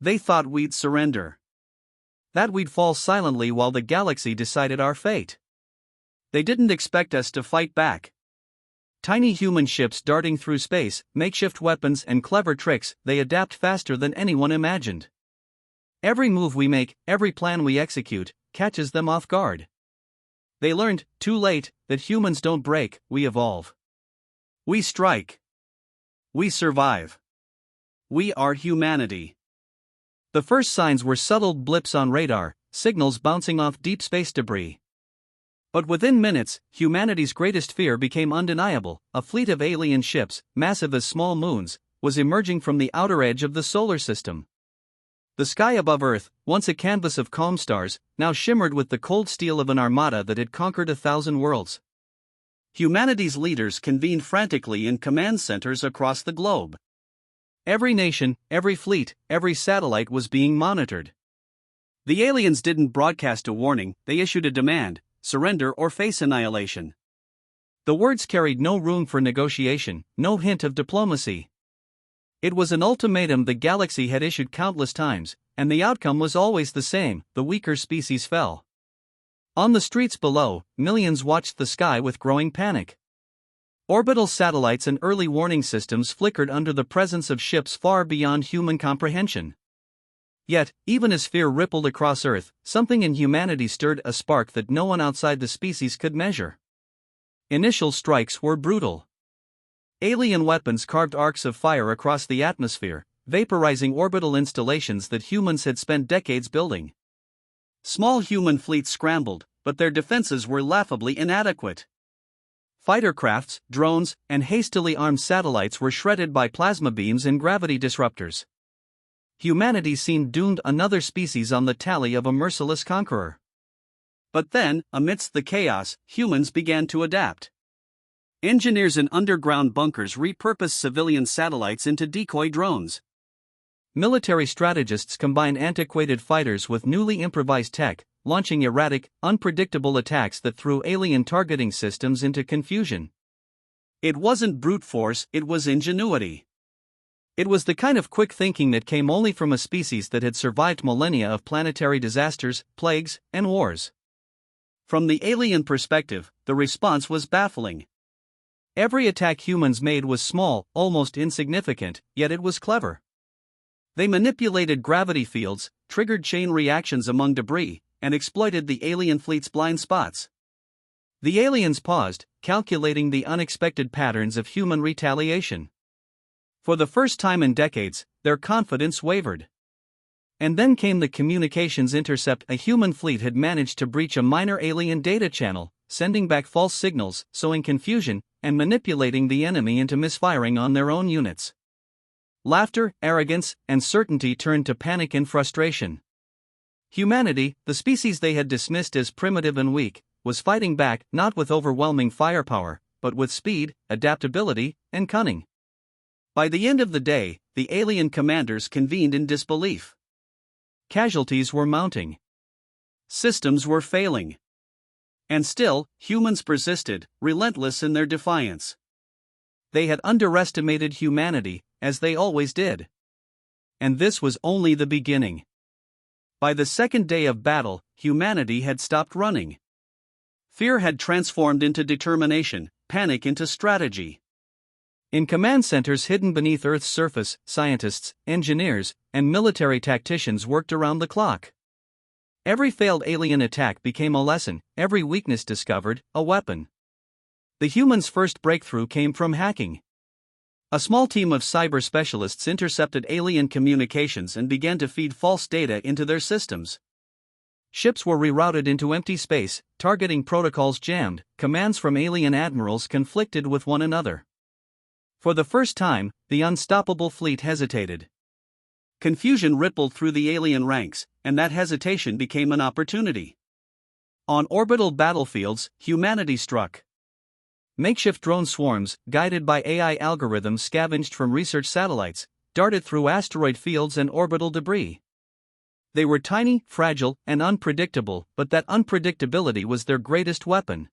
They thought we'd surrender. That we'd fall silently while the galaxy decided our fate. They didn't expect us to fight back. Tiny human ships darting through space, makeshift weapons and clever tricks, they adapt faster than anyone imagined. Every move we make, every plan we execute, catches them off guard. They learned, too late, that humans don't break, we evolve. We strike. We survive. We are humanity. The first signs were subtle blips on radar, signals bouncing off deep space debris. But within minutes, humanity's greatest fear became undeniable. A fleet of alien ships, massive as small moons, was emerging from the outer edge of the solar system. The sky above Earth, once a canvas of calm stars, now shimmered with the cold steel of an armada that had conquered 1,000 worlds. Humanity's leaders convened frantically in command centers across the globe. Every nation, every fleet, every satellite was being monitored. The aliens didn't broadcast a warning, they issued a demand: surrender or face annihilation. The words carried no room for negotiation, no hint of diplomacy. It was an ultimatum the galaxy had issued countless times, and the outcome was always the same: the weaker species fell. On the streets below, millions watched the sky with growing panic. Orbital satellites and early warning systems flickered under the presence of ships far beyond human comprehension. Yet, even as fear rippled across Earth, something in humanity stirred a spark that no one outside the species could measure. Initial strikes were brutal. Alien weapons carved arcs of fire across the atmosphere, vaporizing orbital installations that humans had spent decades building. Small human fleets scrambled, but their defenses were laughably inadequate. Fighter crafts, drones, and hastily armed satellites were shredded by plasma beams and gravity disruptors. Humanity seemed doomed, another species on the tally of a merciless conqueror. But then, amidst the chaos, humans began to adapt. Engineers in underground bunkers repurposed civilian satellites into decoy drones. Military strategists combined antiquated fighters with newly improvised tech, launching erratic, unpredictable attacks that threw alien targeting systems into confusion. It wasn't brute force, it was ingenuity. It was the kind of quick thinking that came only from a species that had survived millennia of planetary disasters, plagues, and wars. From the alien perspective, the response was baffling. Every attack humans made was small, almost insignificant, yet it was clever. They manipulated gravity fields, triggered chain reactions among debris, and exploited the alien fleet's blind spots. The aliens paused, calculating the unexpected patterns of human retaliation. For the first time in decades, their confidence wavered. And then came the communications intercept. A human fleet had managed to breach a minor alien data channel, sending back false signals, sowing confusion, and manipulating the enemy into misfiring on their own units. Laughter, arrogance, and certainty turned to panic and frustration. Humanity, the species they had dismissed as primitive and weak, was fighting back not with overwhelming firepower, but with speed, adaptability, and cunning. By the end of the day, the alien commanders convened in disbelief. Casualties were mounting. Systems were failing. And still, humans persisted, relentless in their defiance. They had underestimated humanity, as they always did. And this was only the beginning. By the second day of battle, humanity had stopped running. Fear had transformed into determination, panic into strategy. In command centers hidden beneath Earth's surface, scientists, engineers, and military tacticians worked around the clock. Every failed alien attack became a lesson, every weakness discovered, a weapon. The humans' first breakthrough came from hacking. A small team of cyber specialists intercepted alien communications and began to feed false data into their systems. Ships were rerouted into empty space, targeting protocols jammed, commands from alien admirals conflicted with one another. For the first time, the unstoppable fleet hesitated. Confusion rippled through the alien ranks, and that hesitation became an opportunity. On orbital battlefields, humanity struck. Makeshift drone swarms, guided by AI algorithms scavenged from research satellites, darted through asteroid fields and orbital debris. They were tiny, fragile, and unpredictable, but that unpredictability was their greatest weapon.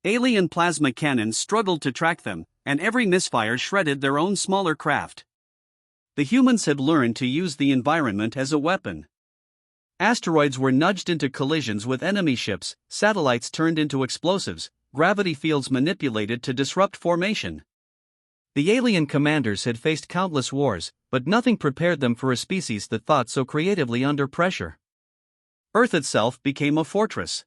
Alien plasma cannons struggled to track them, and every misfire shredded their own smaller craft. The humans had learned to use the environment as a weapon. Asteroids were nudged into collisions with enemy ships, satellites turned into explosives, gravity fields manipulated to disrupt formation. The alien commanders had faced countless wars, but nothing prepared them for a species that thought so creatively under pressure. Earth itself became a fortress.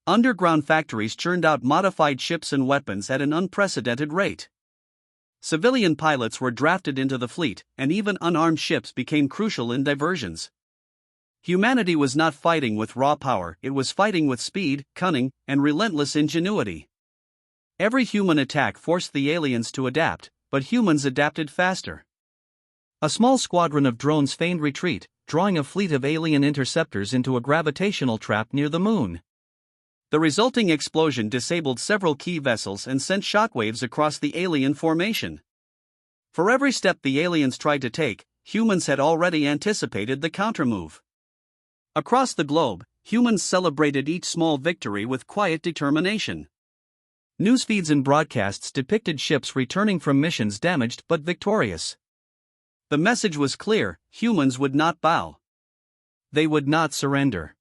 Underground factories churned out modified ships and weapons at an unprecedented rate. Civilian pilots were drafted into the fleet, and even unarmed ships became crucial in diversions. Humanity was not fighting with raw power, it was fighting with speed, cunning, and relentless ingenuity. Every human attack forced the aliens to adapt, but humans adapted faster. A small squadron of drones feigned retreat, drawing a fleet of alien interceptors into a gravitational trap near the moon. The resulting explosion disabled several key vessels and sent shockwaves across the alien formation. For every step the aliens tried to take, humans had already anticipated the countermove. Across the globe, humans celebrated each small victory with quiet determination. Newsfeeds and broadcasts depicted ships returning from missions damaged but victorious. The message was clear: humans would not bow. They would not surrender.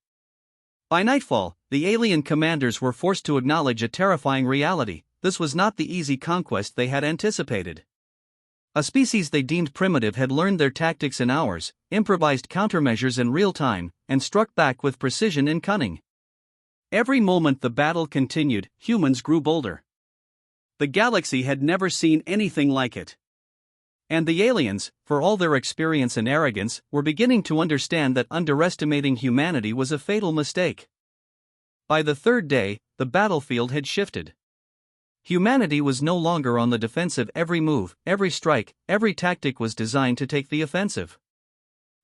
By nightfall, the alien commanders were forced to acknowledge a terrifying reality: this was not the easy conquest they had anticipated. A species they deemed primitive had learned their tactics in hours, improvised countermeasures in real time, and struck back with precision and cunning. Every moment the battle continued, humans grew bolder. The galaxy had never seen anything like it. And the aliens, for all their experience and arrogance, were beginning to understand that underestimating humanity was a fatal mistake. By the third day, the battlefield had shifted. Humanity was no longer on the defensive. Every move, every strike, every tactic was designed to take the offensive.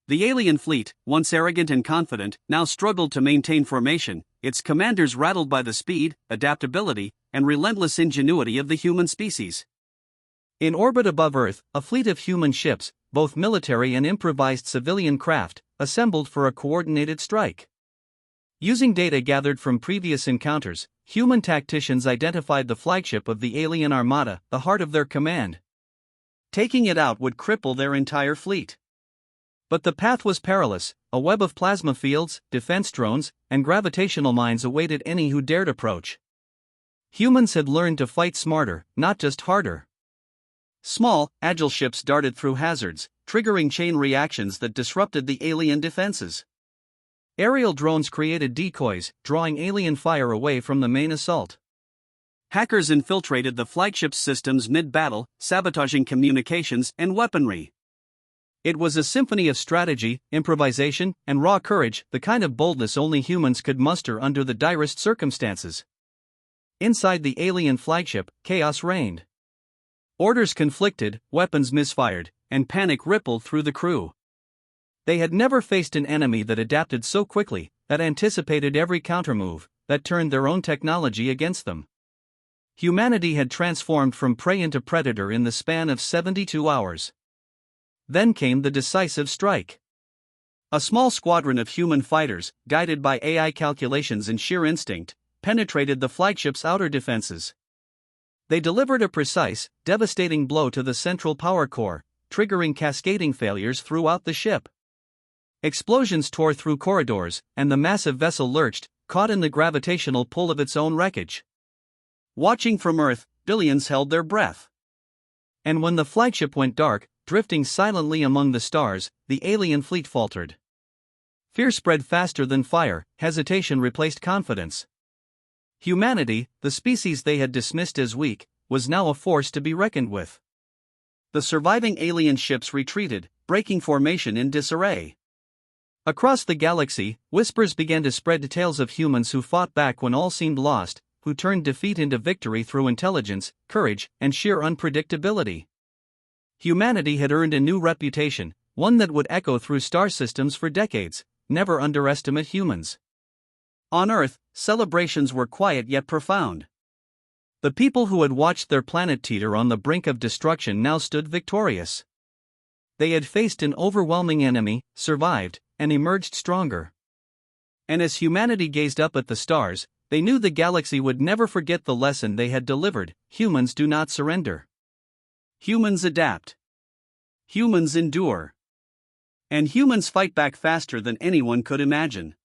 The alien fleet, once arrogant and confident, now struggled to maintain formation, its commanders rattled by the speed, adaptability, and relentless ingenuity of the human species. In orbit above Earth, a fleet of human ships, both military and improvised civilian craft, assembled for a coordinated strike. Using data gathered from previous encounters, human tacticians identified the flagship of the alien armada, the heart of their command. Taking it out would cripple their entire fleet. But the path was perilous: a web of plasma fields, defense drones, and gravitational mines awaited any who dared approach. Humans had learned to fight smarter, not just harder. Small, agile ships darted through hazards, triggering chain reactions that disrupted the alien defenses. Aerial drones created decoys, drawing alien fire away from the main assault. Hackers infiltrated the flagship's systems mid-battle, sabotaging communications and weaponry. It was a symphony of strategy, improvisation, and raw courage, the kind of boldness only humans could muster under the direst circumstances. Inside the alien flagship, chaos reigned. Orders conflicted, weapons misfired, and panic rippled through the crew. They had never faced an enemy that adapted so quickly, that anticipated every countermove, that turned their own technology against them. Humanity had transformed from prey into predator in the span of 72 hours. Then came the decisive strike. A small squadron of human fighters, guided by AI calculations and sheer instinct, penetrated the flagship's outer defenses. They delivered a precise, devastating blow to the central power core, triggering cascading failures throughout the ship. Explosions tore through corridors, and the massive vessel lurched, caught in the gravitational pull of its own wreckage. Watching from Earth, billions held their breath. And when the flagship went dark, drifting silently among the stars, the alien fleet faltered. Fear spread faster than fire, hesitation replaced confidence. Humanity, the species they had dismissed as weak, was now a force to be reckoned with. The surviving alien ships retreated, breaking formation in disarray. Across the galaxy, whispers began to spread tales of humans who fought back when all seemed lost, who turned defeat into victory through intelligence, courage, and sheer unpredictability. Humanity had earned a new reputation, one that would echo through star systems for decades: never underestimate humans. On Earth, celebrations were quiet yet profound. The people who had watched their planet teeter on the brink of destruction now stood victorious. They had faced an overwhelming enemy, survived, and emerged stronger. And as humanity gazed up at the stars, they knew the galaxy would never forget the lesson they had delivered: humans do not surrender. Humans adapt. humans endure. And humans fight back faster than anyone could imagine.